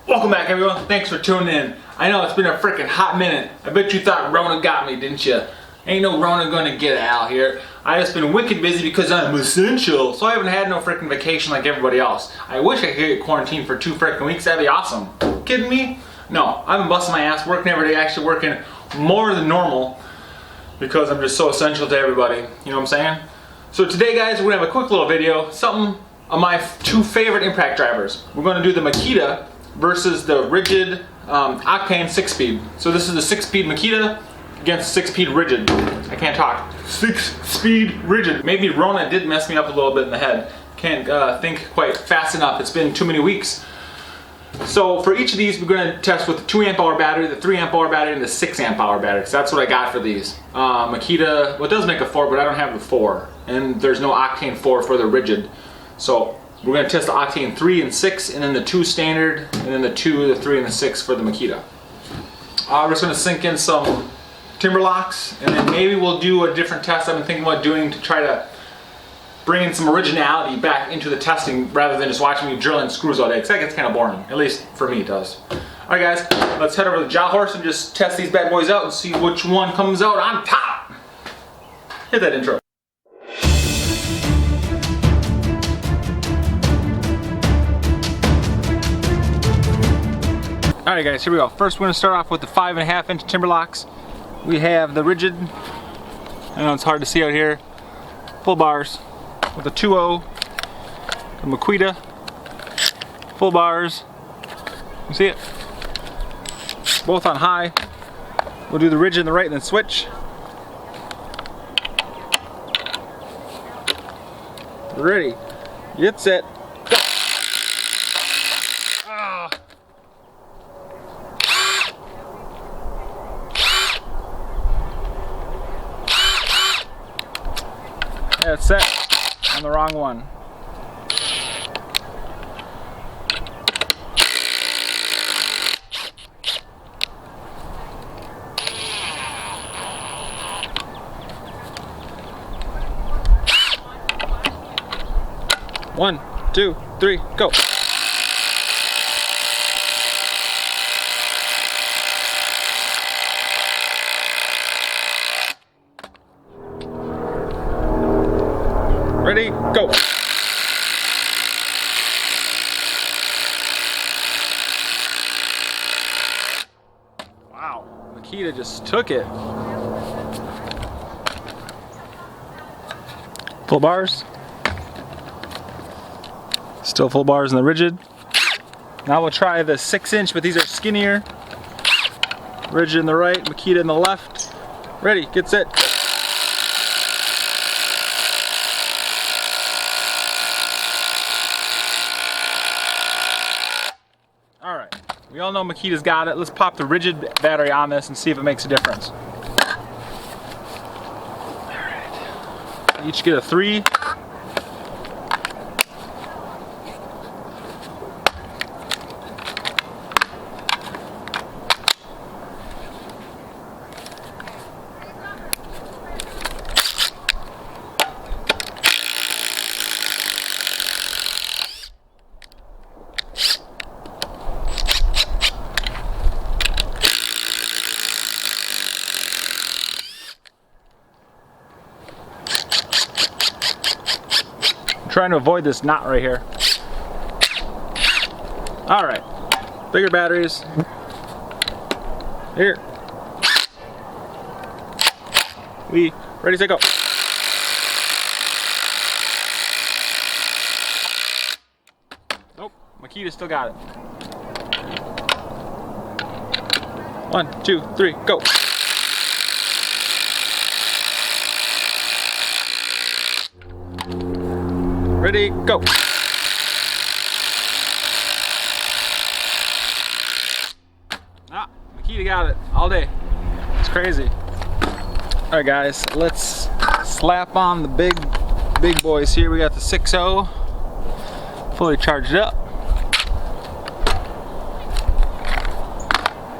Welcome back, everyone. Thanks for tuning in. I know it's been a freaking hot minute. I bet you thought Rona got me, didn't you? Ain't no Rona gonna get out here. I just been wicked busy because I'm essential, so I haven't had no freaking vacation like everybody else. I wish I could get quarantined for 2 freaking weeks. That'd be awesome. Kidding me? No, I've been busting my ass working every day, actually working more than normal because I'm just so essential to everybody. You know what I'm saying? So today, guys, we're gonna have a quick little video. Something of my 2 favorite impact drivers. We're gonna do the Makita versus the Ridgid Octane 6-speed. So this is the 6-speed Makita against 6-speed Ridgid. I can't talk. 6-speed Ridgid. Maybe Rona did mess me up a little bit in the head. Can't think quite fast enough. It's been too many weeks. So for each of these, we're going to test with the 2 amp hour battery, the 3 amp hour battery, and the 6 amp hour battery. So that's what I got for these. Makita, well, it does make a 4, but I don't have the 4. And there's no Octane 4 for the Ridgid. So we're going to test the Octane 3 and 6, and then the 2 standard, and then the 2, the 3, and the 6 for the Makita. We're just going to sink in some timber locks, and then maybe we'll do a different test I've been thinking about doing to try to bring in some originality back into the testing rather than just watching me drilling screws all day, because that gets kind of boring. At least for me it does. Alright guys, let's head over to the Jaw Horse and just test these bad boys out and see which one comes out on top. Hit that intro. Alright guys, here we go. First we're going to start off with the 5.5 inch timber locks. We have the Ridgid, I know it's hard to see out here, full bars with a 2.0, the Makita, full bars, you see it? Both on high. We'll do the Ridgid in the right and then switch. Ready, get set, go! Ah. Yeah, it's set on the wrong one. One, 2, 3, go. Ready, go. Wow, Makita just took it. Full bars. Still full bars in the Ridgid. Now we'll try the 6-inch, but these are skinnier. Ridgid in the right, Makita in the left. Ready, get set. Alright, we all know Makita's got it. Let's pop the Ridgid battery on this and see if it makes a difference. Alright, each get a 3. Trying to avoid this knot right here. Alright, bigger batteries. Here. We ready, set, go. Nope, Makita still got it. 1, 2, 3, go. Ready, go. Ah, Makita got it all day. It's crazy. Alright guys, let's slap on the big boys here. We got the 6.0 fully charged up.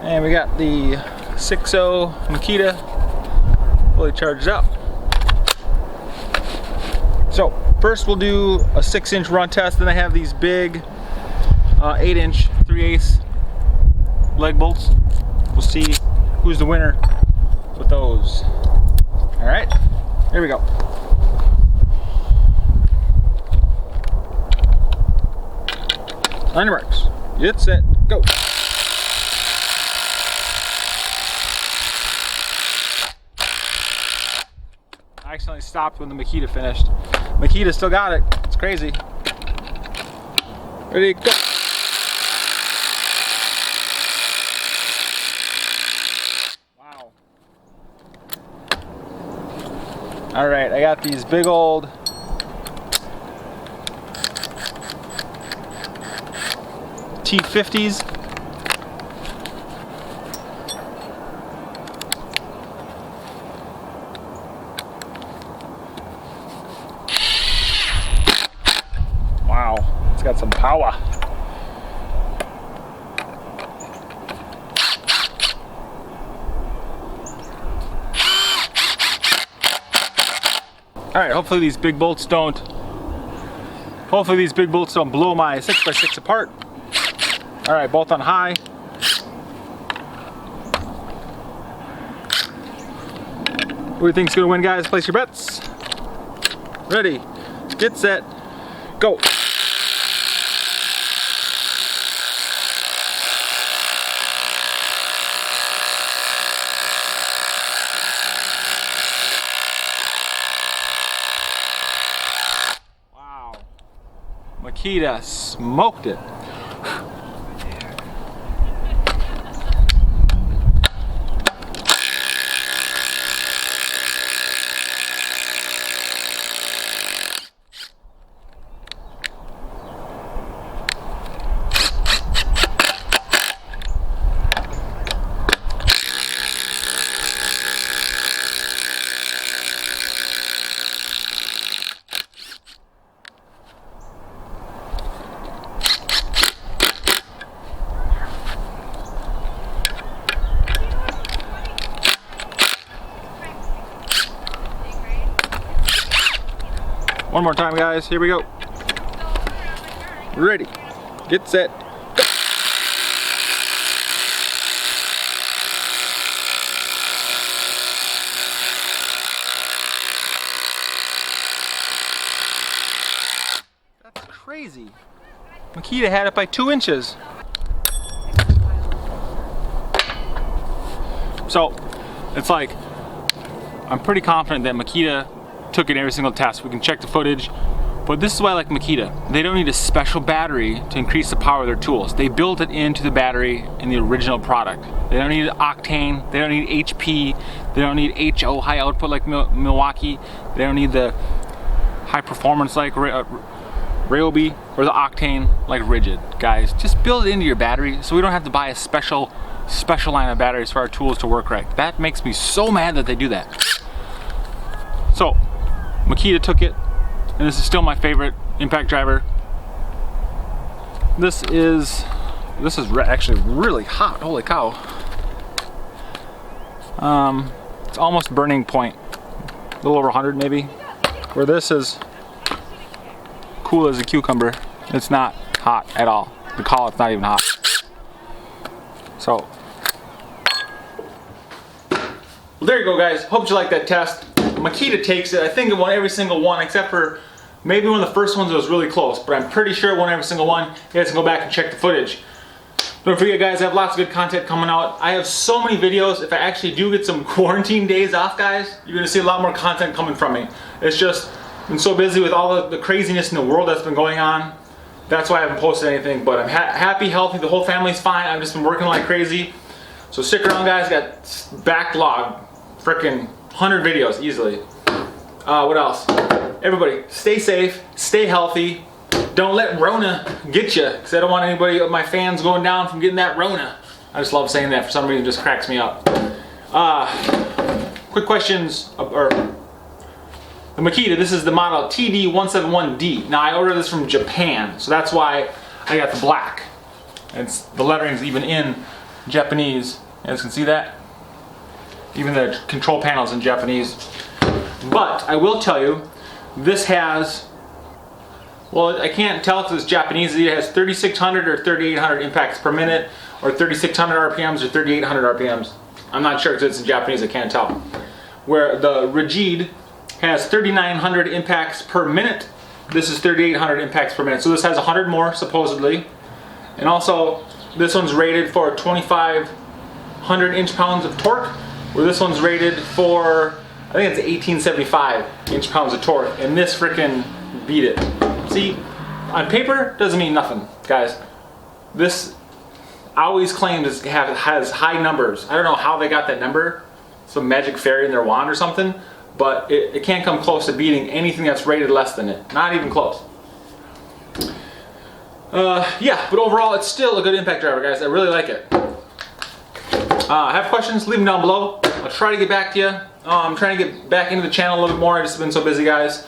And we got the 6.0 Makita fully charged up. So first we'll do a 6-inch run test, then I have these big 8-inch 3/8 leg bolts. We'll see who's the winner with those. All right, here we go. On your marks, get set, go. I accidentally stopped when the Makita finished. Makita still got it. It's crazy. Ready, go. Wow. All right, I got these big old T50s. Wow, it's got some power. All right, hopefully these big bolts don't blow my 6x6 apart. All right, both on high. Who do you think's gonna win, guys? Place your bets. Ready, get set, go. Wow, Makita smoked it. One more time, guys. Here we go. Ready, get set, go. That's crazy. Makita had it by 2 inches. So, it's like, I'm pretty confident that Makita took it every single test. We can check the footage, but this is why I like Makita. They don't need a special battery to increase the power of their tools. They built it into the battery in the original product. They don't need octane, they don't need HP, they don't need HO, high output like Milwaukee, they don't need the high performance like Ryobi, or the octane like Ridgid. Guys, just build it into your battery so we don't have to buy a special line of batteries for our tools to work right. That makes me so mad that they do that. So, Makita took it, and this is still my favorite impact driver. This is actually really hot. Holy cow! It's almost burning point, a little over 100 maybe. Where this is cool as a cucumber, it's not hot at all. The collet's not even hot. So, well, there you go, guys. Hope you like that test. Makita takes it. I think it won every single one except for maybe one of the first ones that was really close, but I'm pretty sure it won every single one. You guys can go back and check the footage. Don't forget, guys, I have lots of good content coming out. I have so many videos. If I actually do get some quarantine days off, guys, you're gonna see a lot more content coming from me. It's just been so busy with all the craziness in the world that's been going on. That's why I haven't posted anything, but I'm happy, healthy, the whole family's fine. I've just been working like crazy. So stick around, guys. Got backlog, freaking 100 videos easily. What else? Everybody, stay safe, stay healthy. Don't let Rona get you, because I don't want anybody of my fans going down from getting that Rona. I just love saying that. For some reason, it just cracks me up. Quick questions. The Makita, this is the model TD171D. Now, I ordered this from Japan, so that's why I got the black. The lettering's even in Japanese. You guys can see that? Even the control panel's in Japanese. But I will tell you, this has Well, I can't tell because it's Japanese. It has 3,600 or 3,800 impacts per minute, or 3,600 RPMs or 3,800 RPMs. I'm not sure because it's in Japanese, I can't tell. Where the Ridgid has 3,900 impacts per minute. This is 3,800 impacts per minute. So this has 100 more, supposedly. And also, this one's rated for 2,500 inch-pounds of torque, where this one's rated for, I think it's 1,875 inch-pounds of torque. And this frickin' beat it. See, on paper, doesn't mean nothing, guys. This always claims has high numbers. I don't know how they got that number, some magic fairy in their wand or something, but it can't come close to beating anything that's rated less than it. Not even close. Yeah, but overall, it's still a good impact driver, guys. I really like it. Have questions? Leave them down below. I'll try to get back to you. I'm trying to get back into the channel a little bit more. I've just been so busy, guys.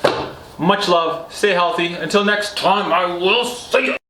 Much love. Stay healthy. Until next time, I will see you.